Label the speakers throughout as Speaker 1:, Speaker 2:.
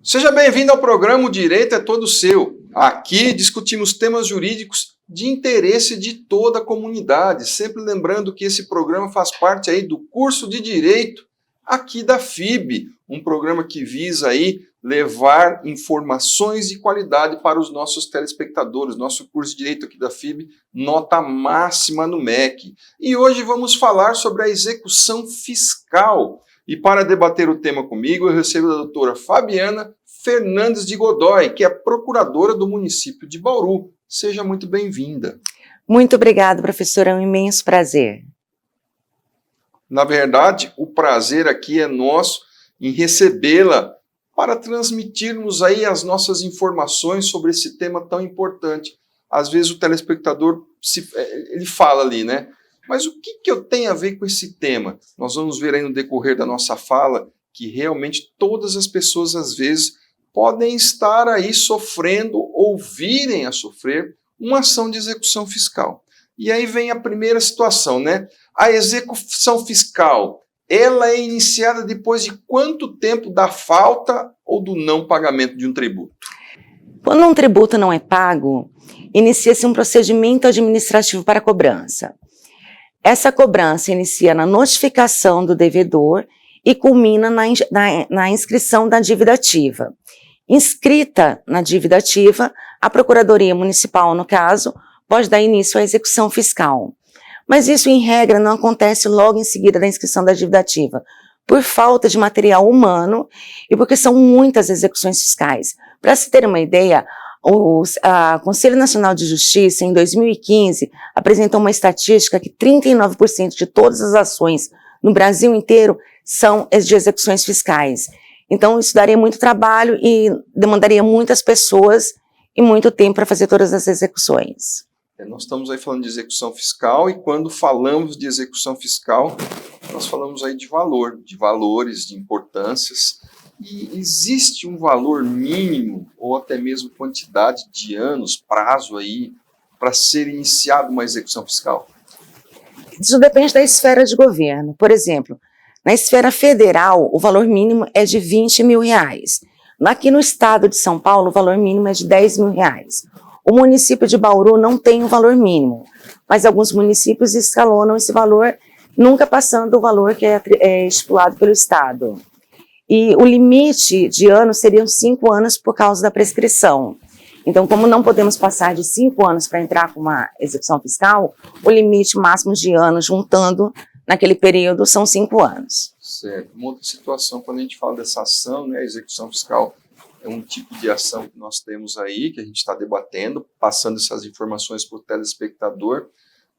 Speaker 1: Seja bem-vindo ao programa O Direito é Todo Seu. Aqui discutimos temas jurídicos de interesse de toda a comunidade, sempre lembrando que esse programa faz parte aí do curso de Direito aqui da FIB, um programa que visa aí levar informações de qualidade para os nossos telespectadores. Nosso curso de Direito aqui da FIB, nota máxima no MEC. E hoje vamos falar sobre a execução fiscal. E para debater o tema comigo, eu recebo a doutora Fabiana Fernandes de Godoy, que é procuradora do município de Bauru. Seja muito bem-vinda.
Speaker 2: Muito obrigada, professora, é um imenso prazer.
Speaker 1: Na verdade, o prazer aqui é nosso em recebê-la para transmitirmos aí as nossas informações sobre esse tema tão importante. Às vezes o telespectador, ele fala ali, né? Mas o que eu tenho a ver com esse tema? Nós vamos ver aí no decorrer da nossa fala que realmente todas as pessoas, às vezes, podem estar aí sofrendo ou virem a sofrer uma ação de execução fiscal. E aí vem a primeira situação, né? A execução fiscal, ela é iniciada depois de quanto tempo da falta ou do não pagamento de um tributo?
Speaker 2: Quando um tributo não é pago, inicia-se um procedimento administrativo para cobrança. Essa cobrança inicia na notificação do devedor e culmina na inscrição da dívida ativa. Inscrita na dívida ativa, a Procuradoria Municipal, no caso, pode dar início à execução fiscal. Mas isso, em regra, não acontece logo em seguida da inscrição da dívida ativa, por falta de material humano e porque são muitas execuções fiscais. Para se ter uma ideia, o Conselho Nacional de Justiça, em 2015, apresentou uma estatística que 39% de todas as ações no Brasil inteiro são de execuções fiscais. Então, isso daria muito trabalho e demandaria muitas pessoas e muito tempo para fazer todas as execuções.
Speaker 1: Nós estamos aí falando de execução fiscal e quando falamos de execução fiscal, nós falamos aí de valor, de valores, de importâncias. E existe um valor mínimo ou até mesmo quantidade de anos, prazo aí, para ser iniciada uma execução fiscal?
Speaker 2: Isso depende da esfera de governo. Por exemplo, na esfera federal, o valor mínimo é de R$20 mil. Aqui no estado de São Paulo, o valor mínimo é de R$10 mil. O município de Bauru não tem um valor mínimo, mas alguns municípios escalonam esse valor, nunca passando o valor que é estipulado pelo estado. E o limite de anos seriam 5 anos por causa da prescrição. Então, como não podemos passar de 5 anos para entrar com uma execução fiscal, o limite máximo de anos, juntando naquele período, são 5 anos.
Speaker 1: Certo. Uma outra situação, quando a gente fala dessa ação, né, a execução fiscal é um tipo de ação que nós temos aí, que a gente está debatendo, passando essas informações para o telespectador,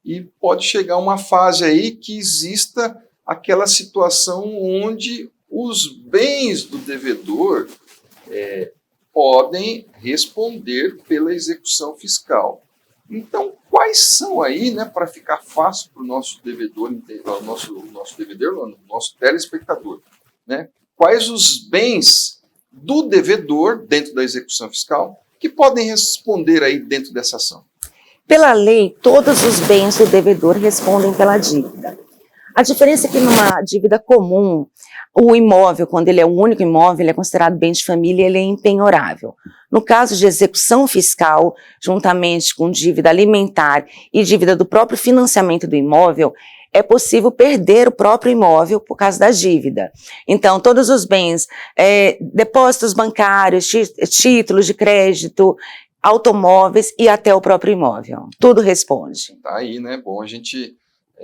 Speaker 1: e pode chegar uma fase aí que exista aquela situação onde os bens do devedor podem responder pela execução fiscal. Então, quais são aí, né, para ficar fácil para o nosso devedor, o nosso telespectador, né, quais os bens do devedor dentro da execução fiscal que podem responder aí dentro dessa ação?
Speaker 2: Pela lei, todos os bens do devedor respondem pela dívida. A diferença é que numa dívida comum, o imóvel, quando ele é o único imóvel, ele é considerado bem de família e ele é impenhorável. No caso de execução fiscal, juntamente com dívida alimentar e dívida do próprio financiamento do imóvel, é possível perder o próprio imóvel por causa da dívida. Então, todos os bens, depósitos bancários, títulos de crédito, automóveis e até o próprio imóvel. Tudo responde.
Speaker 1: Tá aí, né? Bom,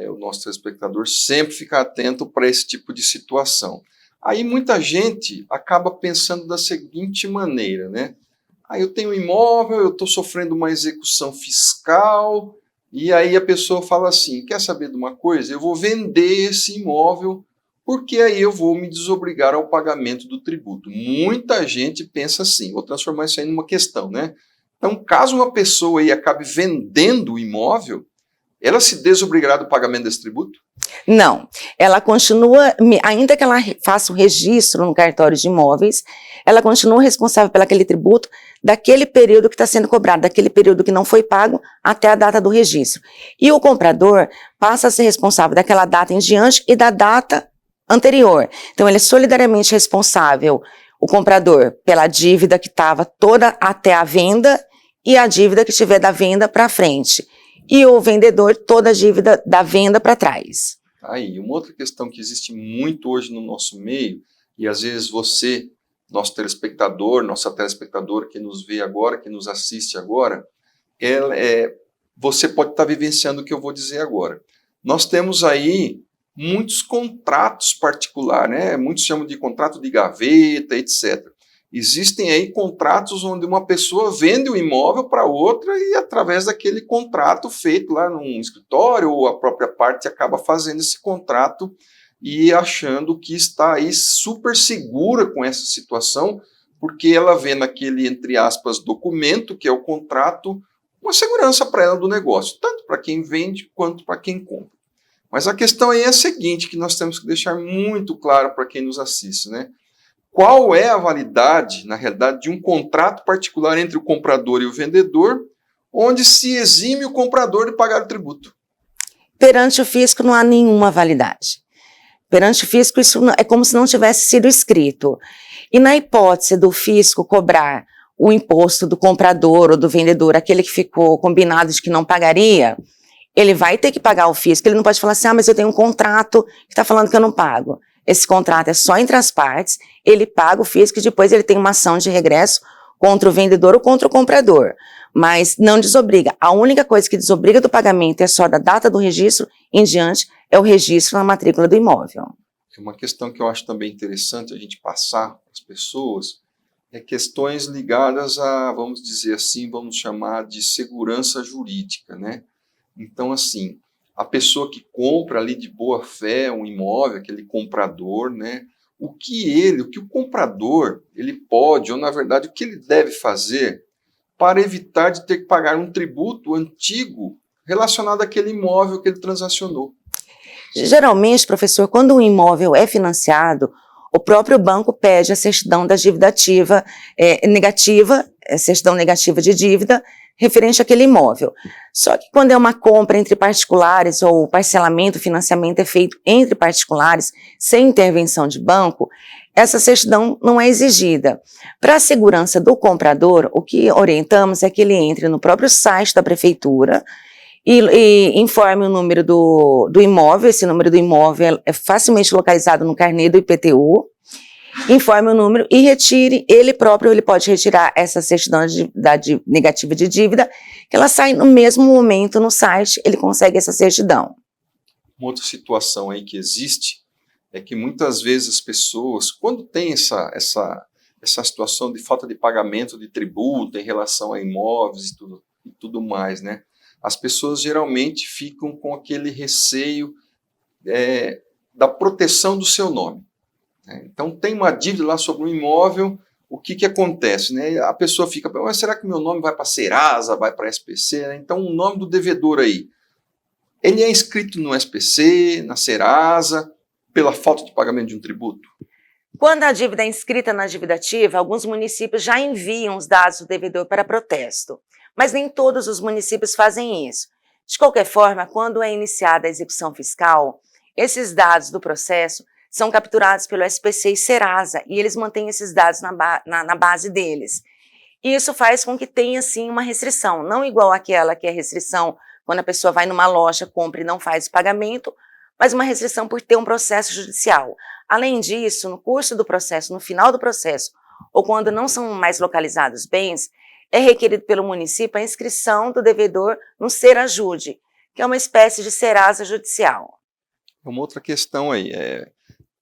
Speaker 1: o nosso telespectador sempre fica atento para esse tipo de situação. Aí muita gente acaba pensando da seguinte maneira, né? Eu tenho um imóvel, eu estou sofrendo uma execução fiscal, e aí a pessoa fala assim, quer saber de uma coisa? Eu vou vender esse imóvel, porque aí eu vou me desobrigar ao pagamento do tributo. Muita gente pensa assim, vou transformar isso aí numa questão, né? Então, caso uma pessoa aí acabe vendendo o imóvel, ela se desobrigará do pagamento desse tributo?
Speaker 2: Não, ela continua, ainda que ela faça o registro no cartório de imóveis, ela continua responsável pelaquele tributo daquele período que está sendo cobrado, daquele período que não foi pago até a data do registro. E o comprador passa a ser responsável daquela data em diante e da data anterior. Então, ele é solidariamente responsável O comprador pela dívida que estava toda até a venda e a dívida que estiver da venda para frente. E o vendedor toda a dívida da venda para trás.
Speaker 1: Aí, uma outra questão que existe muito hoje no nosso meio, e às vezes você, nossa telespectadora que nos vê agora, que nos assiste agora, você pode estar vivenciando o que eu vou dizer agora. Nós temos aí muitos contratos particulares, né? Muitos chamam de contrato de gaveta, etc. Existem aí contratos onde uma pessoa vende o imóvel para outra e através daquele contrato feito lá num escritório ou a própria parte acaba fazendo esse contrato e achando que está aí super segura com essa situação, porque ela vê naquele, entre aspas, documento, que é o contrato, uma segurança para ela do negócio, tanto para quem vende quanto para quem compra. Mas a questão aí é a seguinte, que nós temos que deixar muito claro para quem nos assiste, né? Qual é a validade, na realidade, de um contrato particular entre o comprador e o vendedor, onde se exime o comprador de pagar o tributo?
Speaker 2: Perante o fisco não há nenhuma validade. Perante o fisco isso é como se não tivesse sido escrito. E na hipótese do fisco cobrar o imposto do comprador ou do vendedor, aquele que ficou combinado de que não pagaria, ele vai ter que pagar o fisco. Ele não pode falar assim, mas eu tenho um contrato que está falando que eu não pago. Esse contrato é só entre as partes, ele paga o fisco e depois ele tem uma ação de regresso contra o vendedor ou contra o comprador. Mas não desobriga. A única coisa que desobriga do pagamento é só da data do registro em diante, é o registro na matrícula do imóvel.
Speaker 1: Uma questão que eu acho também interessante a gente passar para as pessoas é questões ligadas a, vamos dizer assim, vamos chamar de segurança jurídica, né? Então, assim, a pessoa que compra ali de boa fé um imóvel, aquele comprador, né? O que o comprador, ele pode, ou na verdade, o que ele deve fazer para evitar de ter que pagar um tributo antigo relacionado àquele imóvel que ele transacionou?
Speaker 2: Geralmente, professor, quando um imóvel é financiado, o próprio banco pede a certidão da dívida ativa negativa, certidão negativa de dívida, referente àquele imóvel. Só que quando é uma compra entre particulares ou o parcelamento, o financiamento é feito entre particulares, sem intervenção de banco, essa certidão não é exigida. Para a segurança do comprador, o que orientamos é que ele entre no próprio site da prefeitura e informe o número do imóvel. Esse número do imóvel é facilmente localizado no carnê do IPTU, informe o número e retire, ele pode retirar essa certidão negativa de dívida, que ela sai no mesmo momento no site, ele consegue essa certidão.
Speaker 1: Uma outra situação aí que existe é que muitas vezes as pessoas, quando tem essa situação de falta de pagamento de tributo em relação a imóveis e tudo mais, né? As pessoas geralmente ficam com aquele receio da proteção do seu nome. Então, tem uma dívida lá sobre um imóvel, o que acontece? Né? A pessoa fica, mas será que meu nome vai para a Serasa, vai para a SPC? Né? Então, o nome do devedor aí, ele é inscrito no SPC, na Serasa, pela falta de pagamento de um tributo?
Speaker 2: Quando a dívida é inscrita na dívida ativa, alguns municípios já enviam os dados do devedor para protesto, mas nem todos os municípios fazem isso. De qualquer forma, quando é iniciada a execução fiscal, esses dados do processo são capturados pelo SPC e Serasa, e eles mantêm esses dados na base deles. E isso faz com que tenha, sim, uma restrição, não igual àquela que é restrição quando a pessoa vai numa loja, compra e não faz o pagamento, mas uma restrição por ter um processo judicial. Além disso, no curso do processo, no final do processo, ou quando não são mais localizados bens, é requerido pelo município a inscrição do devedor no Serajude, que é uma espécie de Serasa judicial.
Speaker 1: Uma outra questão aí,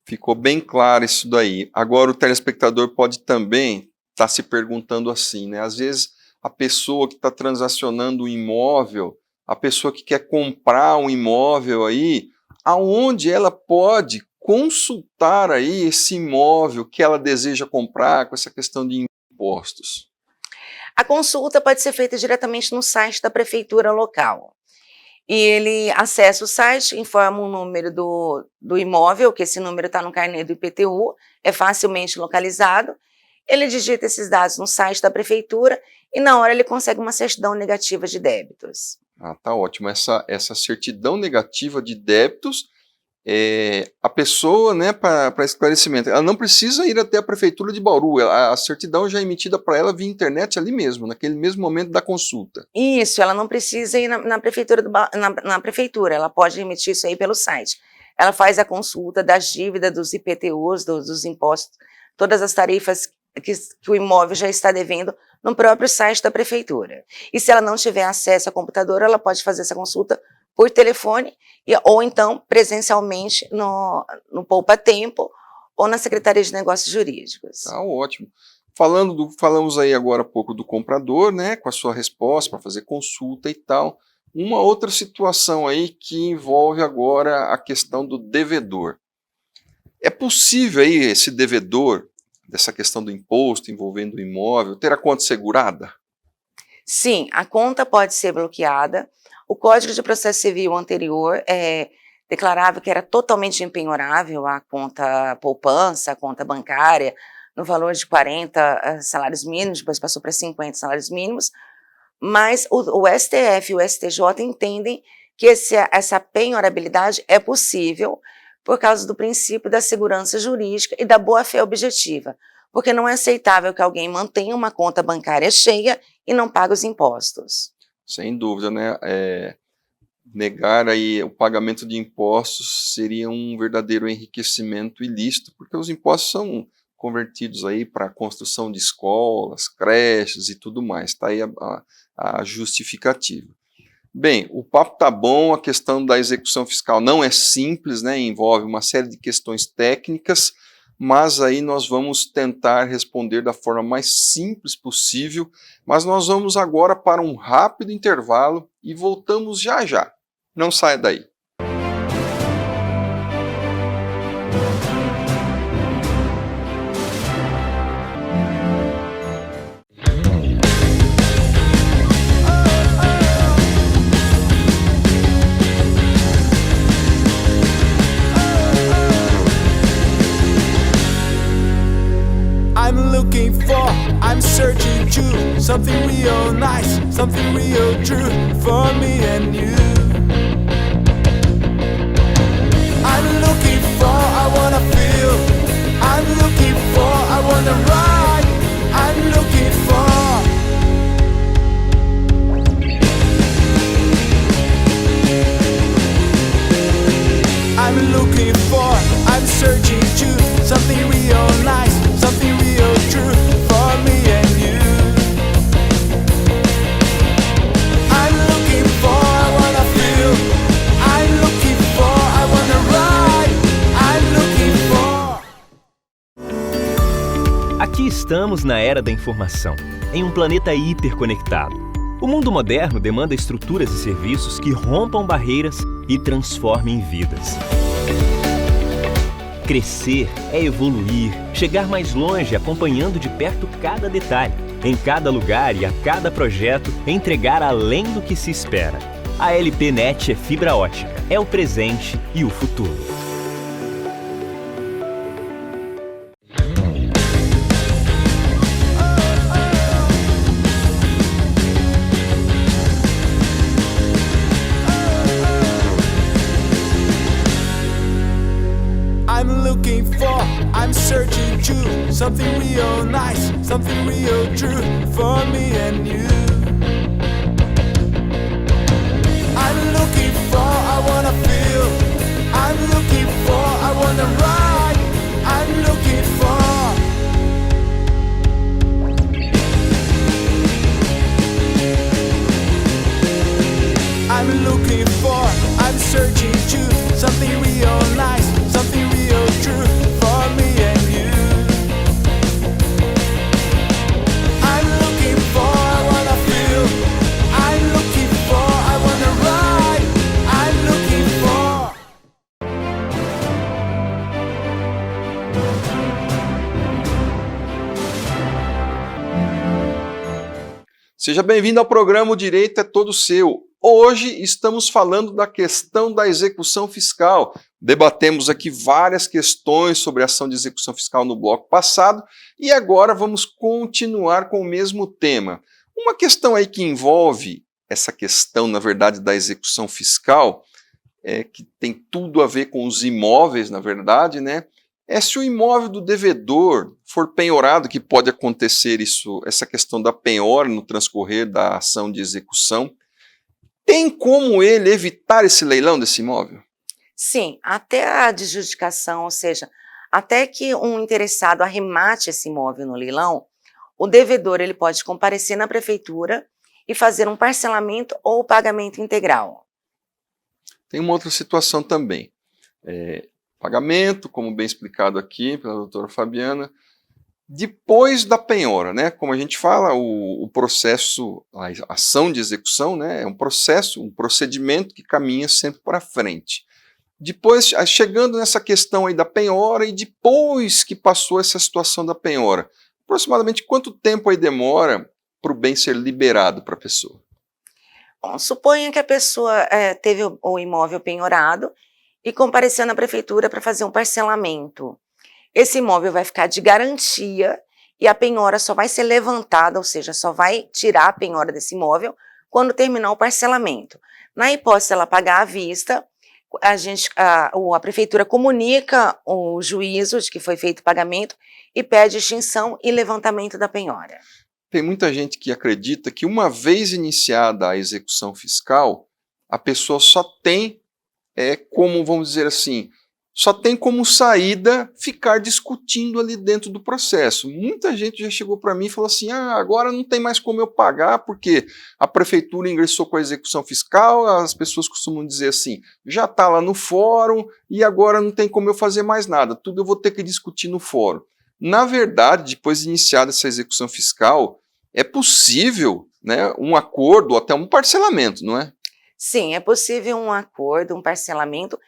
Speaker 1: ficou bem claro isso daí. Agora o telespectador pode também estar se perguntando assim, né? Às vezes a pessoa que está transacionando um imóvel, a pessoa que quer comprar um imóvel aí, aonde ela pode consultar aí esse imóvel que ela deseja comprar com essa questão de impostos?
Speaker 2: A consulta pode ser feita diretamente no site da prefeitura local. E ele acessa o site, informa o número do imóvel, que esse número está no carnê do IPTU, é facilmente localizado. Ele digita esses dados no site da prefeitura e na hora ele consegue uma certidão negativa de débitos.
Speaker 1: Ah, tá ótimo. Essa certidão negativa de débitos a pessoa, né, para esclarecimento, ela não precisa ir até a prefeitura de Bauru, a certidão já é emitida para ela via internet ali mesmo, naquele mesmo momento da consulta.
Speaker 2: Isso, ela não precisa ir na prefeitura, na prefeitura, ela pode emitir isso aí pelo site. Ela faz a consulta das dívidas, dos IPTUs, dos impostos, todas as tarifas que o imóvel já está devendo no próprio site da prefeitura. E se ela não tiver acesso ao computador, ela pode fazer essa consulta por telefone ou então presencialmente no Poupa Tempo ou na Secretaria de Negócios Jurídicos.
Speaker 1: Tá ótimo. Falamos aí agora há pouco do comprador, né, com a sua resposta para fazer consulta e tal. Uma outra situação aí que envolve agora a questão do devedor. É possível aí esse devedor, dessa questão do imposto envolvendo o imóvel, ter a conta segurada?
Speaker 2: Sim, a conta pode ser bloqueada. O Código de Processo Civil anterior declarava que era totalmente impenhorável a conta poupança, a conta bancária, no valor de 40 salários mínimos, depois passou para 50 salários mínimos, mas o STF e o STJ entendem que essa penhorabilidade é possível por causa do princípio da segurança jurídica e da boa-fé objetiva, porque não é aceitável que alguém mantenha uma conta bancária cheia e não pague os impostos.
Speaker 1: Sem dúvida, né? Negar aí o pagamento de impostos seria um verdadeiro enriquecimento ilícito, porque os impostos são convertidos aí para a construção de escolas, creches e tudo mais. Está aí a justificativa. Bem, o papo tá bom, a questão da execução fiscal não é simples, né? Envolve uma série de questões técnicas, mas aí nós vamos tentar responder da forma mais simples possível, mas nós vamos agora para um rápido intervalo e voltamos já já. Não saia daí.
Speaker 3: I'm searching to something real nice, something real true for me and you. I'm looking for, I wanna feel. I'm looking for, I wanna ride. I'm looking for. I'm looking for, I'm searching to something real nice, something real true for me and you. I'm looking for, I wanna feel. I'm looking for, I wanna ride. I'm looking for.
Speaker 4: Aqui estamos na era da informação, em um planeta hiperconectado. O mundo moderno demanda estruturas e serviços que rompam barreiras e transformem vidas. Crescer é evoluir, chegar mais longe acompanhando de perto cada detalhe, em cada lugar e a cada projeto, entregar além do que se espera. A LPNet é fibra ótica, é o presente e o futuro.
Speaker 3: I'm searching to something real nice, something real true for me and you. I'm looking for, I wanna feel. I'm looking for, I wanna ride. I'm looking for. I'm looking for, I'm searching to something real nice, something real true for me and you. I'm looking for, I wanna feel. I'm looking for, I wanna ride. I'm looking for.
Speaker 1: Seja bem-vindo ao programa O Direito é Todo Seu. Hoje estamos falando da questão da execução fiscal. Debatemos aqui várias questões sobre a ação de execução fiscal no bloco passado e agora vamos continuar com o mesmo tema. Uma questão aí que envolve essa questão, na verdade, da execução fiscal que tem tudo a ver com os imóveis, na verdade, né? É se o imóvel do devedor for penhorado, que pode acontecer essa questão da penhora no transcorrer da ação de execução, tem como ele evitar esse leilão desse imóvel?
Speaker 2: Sim, até a adjudicação, ou seja, até que um interessado arremate esse imóvel no leilão, o devedor ele pode comparecer na prefeitura e fazer um parcelamento ou pagamento integral.
Speaker 1: Tem uma outra situação também. Pagamento, como bem explicado aqui pela doutora Fabiana, depois da penhora, né? Como a gente fala, o processo, a ação de execução, né? É um processo, um procedimento que caminha sempre para frente. Depois, chegando nessa questão aí da penhora e depois que passou essa situação da penhora, aproximadamente quanto tempo aí demora para o bem ser liberado para a pessoa?
Speaker 2: Bom, suponha que a pessoa teve o imóvel penhorado e compareceu na prefeitura para fazer um parcelamento. Esse imóvel vai ficar de garantia e a penhora só vai ser levantada, ou seja, só vai tirar a penhora desse imóvel quando terminar o parcelamento. Na hipótese de ela pagar à vista, a prefeitura comunica o juízo de que foi feito o pagamento e pede extinção e levantamento da penhora.
Speaker 1: Tem muita gente que acredita que uma vez iniciada a execução fiscal, a pessoa só tem como, vamos dizer assim, só tem como saída ficar discutindo ali dentro do processo. Muita gente já chegou para mim e falou assim, agora não tem mais como eu pagar porque a prefeitura ingressou com a execução fiscal, as pessoas costumam dizer assim, já está lá no fórum e agora não tem como eu fazer mais nada, tudo eu vou ter que discutir no fórum. Na verdade, depois de iniciada essa execução fiscal, é possível, né, um acordo ou até um parcelamento, não é?
Speaker 2: Sim, é possível um acordo, um parcelamento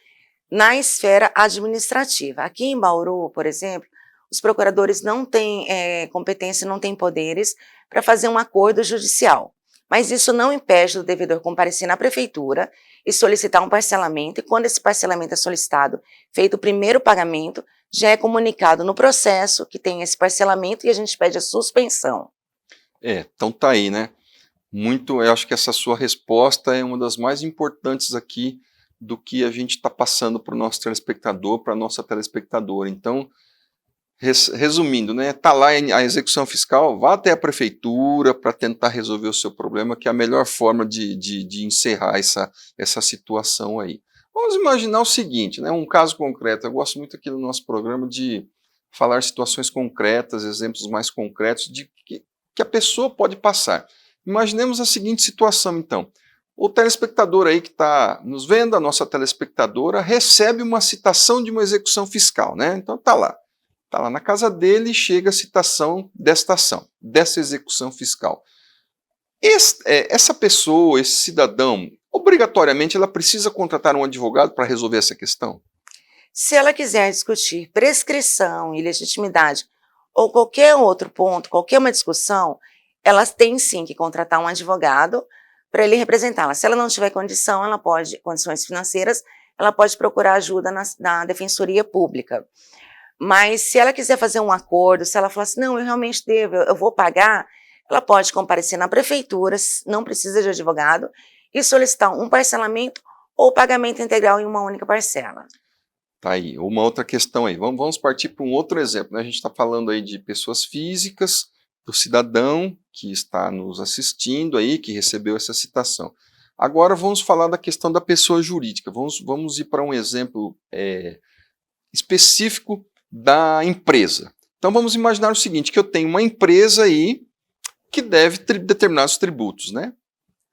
Speaker 2: na esfera administrativa. Aqui em Bauru, por exemplo, os procuradores não têm competência, não têm poderes para fazer um acordo judicial. Mas isso não impede do devedor comparecer na prefeitura e solicitar um parcelamento, e quando esse parcelamento é solicitado, feito o primeiro pagamento, já é comunicado no processo que tem esse parcelamento e a gente pede a suspensão.
Speaker 1: Então tá aí, né? Eu acho que essa sua resposta é uma das mais importantes aqui do que a gente está passando para o nosso telespectador, para a nossa telespectadora. Então, resumindo, né, tá lá a execução fiscal, vá até a prefeitura para tentar resolver o seu problema, que é a melhor forma de encerrar essa situação aí. Vamos imaginar o seguinte, né, um caso concreto. Eu gosto muito aqui no nosso programa de falar situações concretas, exemplos mais concretos de que a pessoa pode passar. Imaginemos a seguinte situação, então. O telespectador aí que está nos vendo, a nossa telespectadora, recebe uma citação de uma execução fiscal, né? Então está lá na casa dele e chega a citação desta ação, dessa execução fiscal. Essa pessoa, esse cidadão, obrigatoriamente ela precisa contratar um advogado para resolver essa questão?
Speaker 2: Se ela quiser discutir prescrição, ilegitimidade ou qualquer outro ponto, qualquer uma discussão, elas têm sim que contratar um advogado para ele representá-la. Se ela não tiver condições financeiras, ela pode procurar ajuda na Defensoria Pública. Mas se ela quiser fazer um acordo, se ela falar assim, não, eu realmente devo, eu vou pagar, ela pode comparecer na prefeitura, não precisa de advogado, e solicitar um parcelamento ou pagamento integral em uma única parcela.
Speaker 1: Tá aí, uma outra questão aí. Vamos partir para um outro exemplo, né? A gente está falando aí de pessoas físicas, do cidadão que está nos assistindo aí, que recebeu essa citação. Agora vamos falar da questão da pessoa jurídica. Vamos ir para um exemplo específico da empresa. Então vamos imaginar o seguinte, que eu tenho uma empresa aí que deve determinados tributos, né?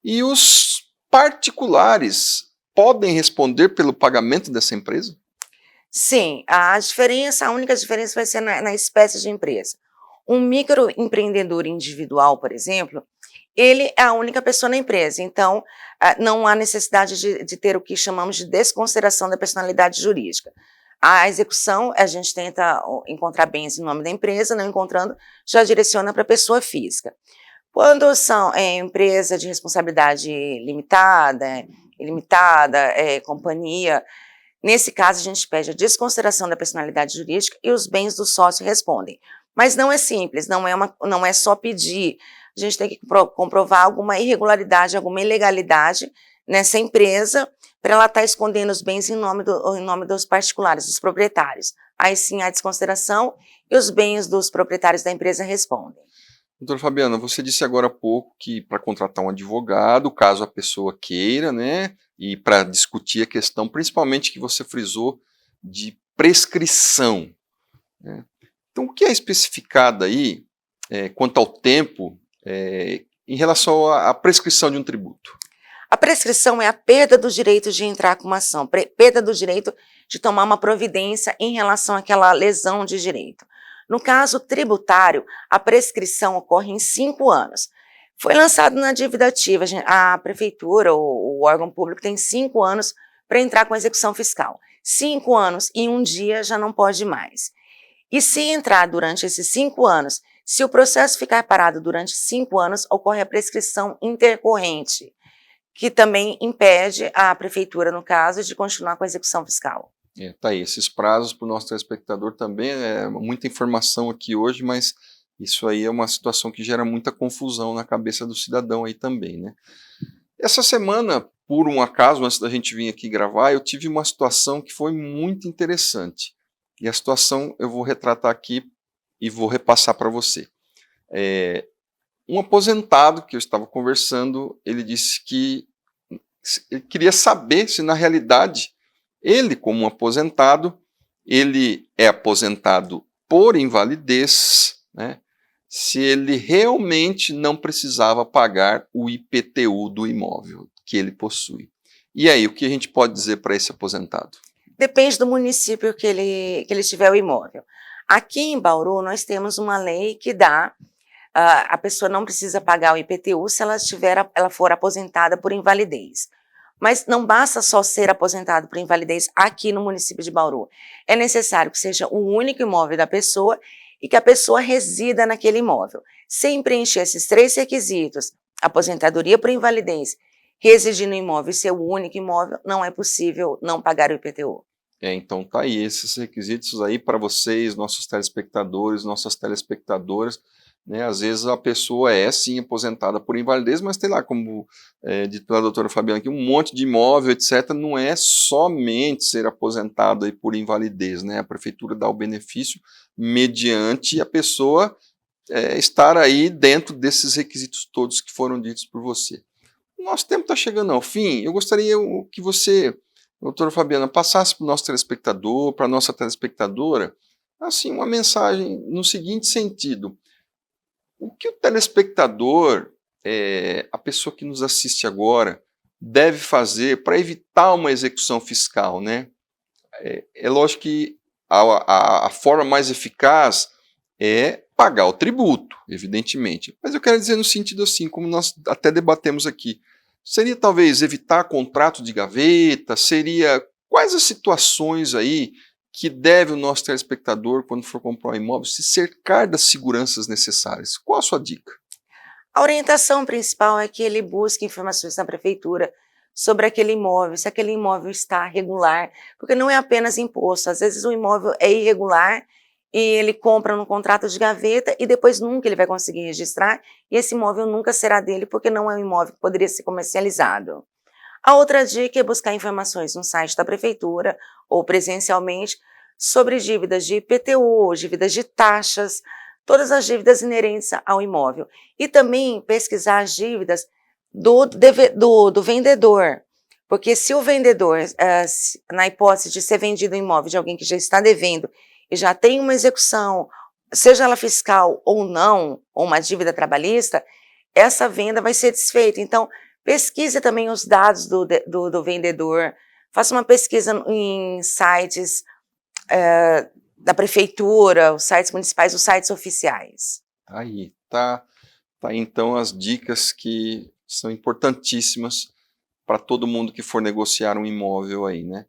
Speaker 1: E os particulares podem responder pelo pagamento dessa empresa?
Speaker 2: Sim, a única diferença vai ser na espécie de empresa. Um microempreendedor individual, por exemplo, ele é a única pessoa na empresa, então não há necessidade de ter o que chamamos de desconsideração da personalidade jurídica. A execução, a gente tenta encontrar bens em nome da empresa, não encontrando, já direciona para a pessoa física. Quando são empresa de responsabilidade limitada, ilimitada, companhia, nesse caso a gente pede a desconsideração da personalidade jurídica e os bens do sócio respondem. Mas não é simples, não é só pedir, a gente tem que comprovar alguma irregularidade, alguma ilegalidade nessa empresa para ela estar escondendo os bens em nome dos particulares, dos proprietários. Aí sim há desconsideração e os bens dos proprietários da empresa respondem.
Speaker 1: Doutora Fabiana, você disse agora há pouco que para contratar um advogado, caso a pessoa queira, né, e para discutir a questão, principalmente que você frisou, de prescrição, né? Então, o que é especificado aí, quanto ao tempo, em relação à prescrição de um tributo?
Speaker 2: A prescrição é a perda do direito de entrar com uma ação, perda do direito de tomar uma providência em relação àquela lesão de direito. No caso tributário, a prescrição ocorre em 5 anos. Foi lançado na dívida ativa, a prefeitura ou o órgão público tem 5 anos para entrar com a execução fiscal. 5 anos e 1 dia já não pode mais. E se entrar durante esses 5 anos, se o processo ficar parado durante 5 anos, ocorre a prescrição intercorrente, que também impede a prefeitura, no caso, de continuar com a execução fiscal.
Speaker 1: Tá aí, esses prazos para o nosso telespectador também, muita informação aqui hoje, mas isso aí é uma situação que gera muita confusão na cabeça do cidadão aí também, né? Essa semana, por um acaso, antes da gente vir aqui gravar, eu tive uma situação que foi muito interessante. E a situação eu vou retratar aqui e vou repassar para você. Um aposentado que eu estava conversando, ele disse que ele queria saber se na realidade ele, como um aposentado, ele é aposentado por invalidez, né? Se ele realmente não precisava pagar o IPTU do imóvel que ele possui. E aí, o que a gente pode dizer para esse aposentado?
Speaker 2: Depende do município que ele tiver o imóvel. Aqui em Bauru, nós temos uma lei que dá, a pessoa não precisa pagar o IPTU se ela for aposentada por invalidez. Mas não basta só ser aposentado por invalidez aqui no município de Bauru. É necessário que seja o único imóvel da pessoa e que a pessoa resida naquele imóvel. Sem preencher esses 3 requisitos, aposentadoria por invalidez, residir no imóvel e ser o único imóvel, não é possível não pagar o IPTU.
Speaker 1: Então tá aí, esses requisitos aí para vocês, nossos telespectadores, nossas telespectadoras, né? Às vezes a pessoa é sim aposentada por invalidez, mas tem lá, como dito pela doutora Fabiana aqui, um monte de imóvel, etc. Não é somente ser aposentado aí por invalidez, né? A prefeitura dá o benefício mediante a pessoa estar aí dentro desses requisitos todos que foram ditos por você. O nosso tempo está chegando ao fim. Eu gostaria que você, doutora Fabiana, passasse para o nosso telespectador, para a nossa telespectadora, assim, uma mensagem no seguinte sentido: o que o telespectador, a pessoa que nos assiste agora, deve fazer para evitar uma execução fiscal, né? É lógico que a forma mais eficaz é pagar o tributo, evidentemente. Mas eu quero dizer no sentido assim, como nós até debatemos aqui, seria talvez evitar contrato de gaveta, quais as situações aí que deve o nosso telespectador, quando for comprar um imóvel, se cercar das seguranças necessárias? Qual a sua dica?
Speaker 2: A orientação principal é que ele busque informações na prefeitura sobre aquele imóvel, se aquele imóvel está regular, porque não é apenas imposto, às vezes o imóvel é irregular e ele compra no contrato de gaveta e depois nunca ele vai conseguir registrar e esse imóvel nunca será dele porque não é um imóvel que poderia ser comercializado. A outra dica é buscar informações no site da prefeitura ou presencialmente sobre dívidas de IPTU, dívidas de taxas, todas as dívidas inerentes ao imóvel. E também pesquisar as dívidas do vendedor, porque se o vendedor, na hipótese de ser vendido um imóvel de alguém que já está devendo e já tem uma execução, seja ela fiscal ou não, ou uma dívida trabalhista, essa venda vai ser desfeita. Então, pesquise também os dados do vendedor, faça uma pesquisa em sites da prefeitura, os sites municipais, os sites oficiais.
Speaker 1: Aí, tá aí então as dicas que são importantíssimas para todo mundo que for negociar um imóvel aí, né?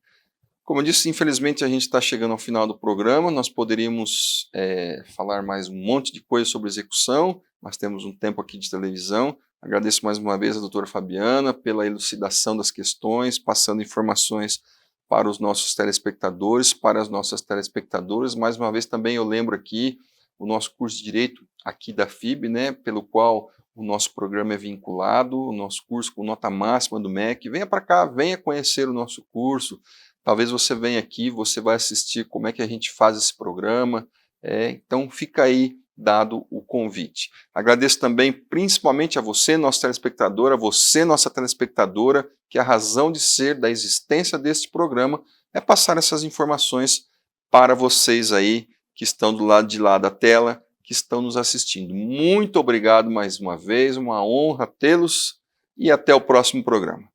Speaker 1: Como eu disse, infelizmente a gente está chegando ao final do programa, nós poderíamos falar mais um monte de coisa sobre execução, mas temos um tempo aqui de televisão. Agradeço mais uma vez a doutora Fabiana pela elucidação das questões, passando informações para os nossos telespectadores, para as nossas telespectadoras. Mais uma vez também eu lembro aqui o nosso curso de Direito aqui da FIB, né, pelo qual o nosso programa é vinculado, o nosso curso com nota máxima do MEC. Venha para cá, venha conhecer o nosso curso. Talvez você venha aqui, você vai assistir como é que a gente faz esse programa. Então fica aí dado o convite. Agradeço também principalmente a você, nosso telespectador, a você, nossa telespectadora, que a razão de ser da existência deste programa é passar essas informações para vocês aí que estão do lado de lá da tela, que estão nos assistindo. Muito obrigado mais uma vez, uma honra tê-los e até o próximo programa.